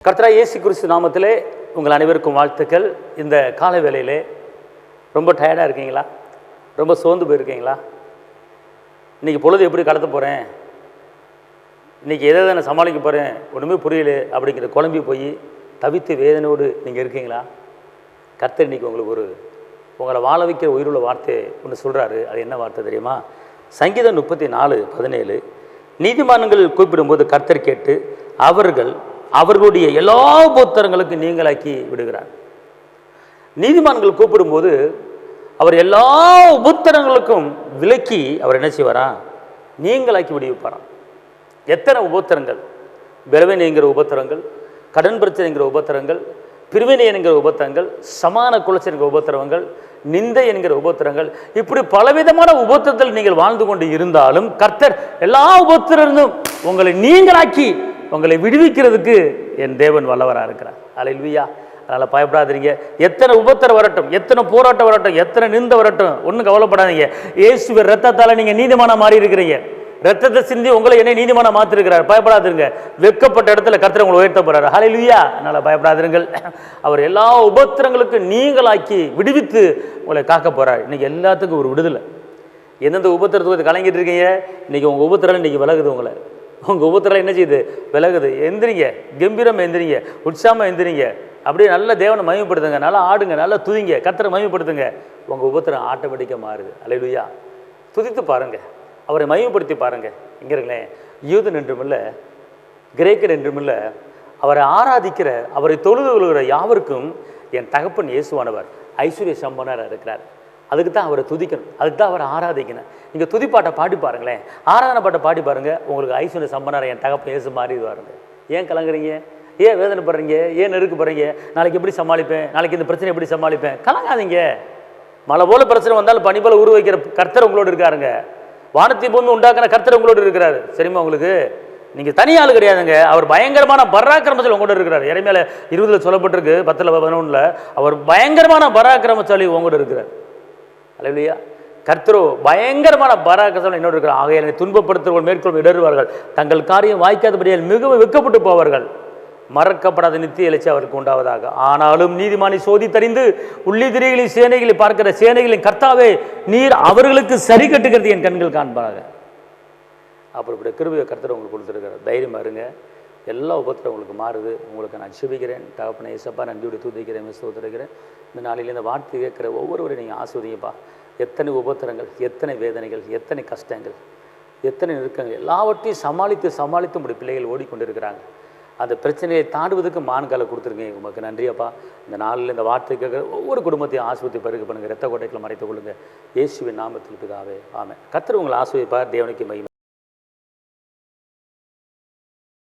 கர்த்தராகிய இயேசு கிறிஸ்து நாமத்திலே உங்கள் அனைவருக்கும் வாழ்த்துக்கள். இந்த காலை வேளையிலே ரொம்ப டயர்டாக இருக்கீங்களா? ரொம்ப சோர்ந்து போயிருக்கீங்களா? இன்றைக்கி பொழுது எப்படி கடத்த போகிறேன், இன்றைக்கி எதை நான் சமாளிக்க போகிறேன், ஒன்றுமே புரியல அப்படிங்கிற குழம்பி போய் தவித்து வேதனையோடு நீங்கள் இருக்கீங்களா? கர்த்தர் இன்றைக்கி உங்களுக்கு உங்களை வாழ வைக்கிற உயிருள்ள வார்த்தை ஒன்று சொல்கிறாரு. அது என்ன வார்த்தை தெரியுமா? சங்கீதம் 34:17 நீதிமான்கள் கூப்பிடும்போது கர்த்தர் கேட்டு அவர்களுடைய எல்லா உபத்திரங்களுக்கு நீங்களாக்கி விடுகிறார். நீதிமான்கள் கூப்பிடும்போது அவர் எல்லா உபத்திரங்களுக்கும் விலக்கி அவர் என்ன செய்வாரா? நீங்களாக்கி விடுவிப்பாராம். எத்தனை உபத்திரங்கள்! பலவீனம் என்கிற உபத்திரங்கள், கடன் பிரச்சனை என்கிற உபத்திரங்கள், பிரிவினை என்கிற உபத்திரங்கள், சமான குலைச்சல் என்கிற உபத்திரங்கள், நிந்தை என்கிற உபத்திரங்கள், இப்படி பலவிதமான உபத்திரத்தில் நீங்கள் வாழ்ந்து கொண்டு இருந்தாலும் கர்த்தர் எல்லா உபத்திரங்களும் உங்களை நீங்களாக்கி உங்களை விடுவிக்கிறதுக்கு என் தேவன் வல்லவராக இருக்கிறார். அல்லேலூயா. அதனால் பயப்படாதீங்க. எத்தனை உபத்திரம் வரட்டும், எத்தனை போராட்டம் வரட்டும், எத்தனை நிந்த வரட்டும், ஒன்றும் கவலைப்படாதீங்க. இயேசுவின் ரத்தத்தால் நீங்கள் நீதிமானா மாறி இருக்கிறீங்க. ரத்தத்தை சிந்தி உங்களை என்னை நீதிமானா மாற்றிருக்கிறார். பயப்படாதீங்க. வெட்கப்பட்ட இடத்துல கர்த்தர் உங்களை உயர்த்த போறாரு. ஹல்லேலூயா. அதனால் பயப்படாதீர்கள். அவர் எல்லா உபத்திரங்களுக்கு நீங்களாக்கி விடுவித்து உங்களை காக்க போறார். இன்னைக்கு எல்லாத்துக்கும் ஒரு விடுதலை. எந்தெந்த உபத்திரத்துக்கு கலங்கிட்டு இருக்கீங்க, இன்னைக்கு உங்கள் உபத்திரம் இன்னைக்கு விலகுது. உங்கள் உபத்திரம் என்ன செய்யுது? விலகுது. எந்திரிங்க, கம்பீரம் எந்திரிங்க, உற்சாகமாக எந்திரிங்க. அப்படியே நல்ல தேவனை மகிமைப்படுத்துங்க, நல்லா ஆடுங்க, நல்லா துதிங்க, கர்த்தரை மகிமைப்படுத்துங்க. உங்கள் உபத்திரம் ஆட்டோமேட்டிக்காக மாறுது. அல்லேலூயா. துதித்து பாருங்க, அவரை மகிமைப்படுத்தி பாருங்க. இங்கே இருங்களேன், யூதன் என்றுமில்லை, கிரேக்கர் என்றுமில்லை, அவரை ஆராதிக்கிற, அவரை தொழுது கொள்கிற யாவருக்கும் என் தகப்பன் இயேசுவானவர் ஐஸ்வர்ய சம்பன்னராக இருக்கிறார். அதுக்கு தான் அவரை துதிக்கணும், அதுக்கு தான் அவரை ஆராதிக்கணும். நீங்கள் துதிப்பாட்டை பாடி பாருங்களேன், ஆராதனை பாட்டை பாடி பாருங்கள், உங்களுக்கு ஐஸ்வர்ய சம்பன்னரை என் தகப்பன் இயேசு மாறிடுவாருங்க. ஏன் கலங்குறீங்க? ஏன் வேதனைப்படுறீங்க? ஏன் நெருக்கப்படுறீங்க? நாளைக்கு எப்படி சமாளிப்பேன், நாளைக்கு இந்த பிரச்சனை எப்படி சமாளிப்பேன்? கலங்காதீங்க. மழை போல பிரச்சனை வந்தாலும் பனி போல உருவாக்கிற கர்த்தர் உங்களோடு இருக்காருங்க. வானத்தை பூமி உண்டாக்குற கர்த்தர் உங்களோடு இருக்கிறாரு. சரிம்மா உங்களுக்கு? நீங்கள் தனியாள் கிடையாதுங்க. அவர் பயங்கரமான பராக்கிரமசாலி உங்களோட இருக்கிறார். இறைமையில 20 சொல்லப்பட்டிருக்கு, 10-11 அவர் பயங்கரமான பராக்கிரமசாலி உங்களோட இருக்கிறார். அல்லேலூயா. கர்த்தரோ பயங்கரமான பராக்கிரமசாலி என்னோடு இருக்கிறார். ஆகையால் துன்பப்படுத்துவர்கள் மேற்கொள்ளும் இடறுவார்கள், தங்கள் காரியம் வாய்க்காதபடியால் மிகவும் வெட்கப்பட்டு போவார்கள். மறக்கப்படாத நித்திய இலட்சி அவருக்கு உண்டாவதாக. ஆனாலும் நீதிமானை சோதித்தறிந்து உள்ளிதிரிகளின் சேனைகளை பார்க்கிற சேனைகளின் கர்த்தாவே, நீர் அவர்களுக்கு சரி கட்டுகிறது என் கண்கள் காண்பாங்க. அப்புறம் இப்படி கிருபையை கர்த்தர் உங்களுக்கு கொடுத்துருக்காரு. தைரியமா இருங்க. எல்லா உபத்திரம் உங்களுக்கு மாறுது. உங்களுக்கு நான் ஜெபிக்கிறேன். தகப்பனே இயேசப்பா, நன்றியோடு துதிக்கிறேன், ஸ்தோத்திரிக்கிறேன். இந்த நாளில் இந்த வார்த்தை கேட்குற ஒவ்வொருவரையும் நீங்கள் ஆஸ்வதிங்கப்பா. எத்தனை உபத்திரங்கள், எத்தனை வேதனைகள், எத்தனை கஷ்டங்கள், எத்தனை நெருக்கங்கள், எல்லாவற்றையும் சமாளித்து உங்களுடைய பிள்ளைகள் ஓடிக்கொண்டிருக்கிறாங்க. அந்த பிரச்சனையை தாண்டுவதற்கு மான்காலை கொடுத்துருக்கீங்க. உங்களுக்கு நன்றியப்பா. இந்த நாளில் இந்த வார்த்தை கேட்குற ஒவ்வொரு குடும்பத்தையும் ஆஸ்வதி பருகு பண்ணுங்கள். இரத்த கோட்டைகளை மறைத்துக் கொள்ளுங்கள். இயேசுவின் நாமத்தில் பிதாவே, ஆமென். கர்த்தர் உங்களை ஆஸ்வதிப்பார். தேவனுக்கு மகிமை.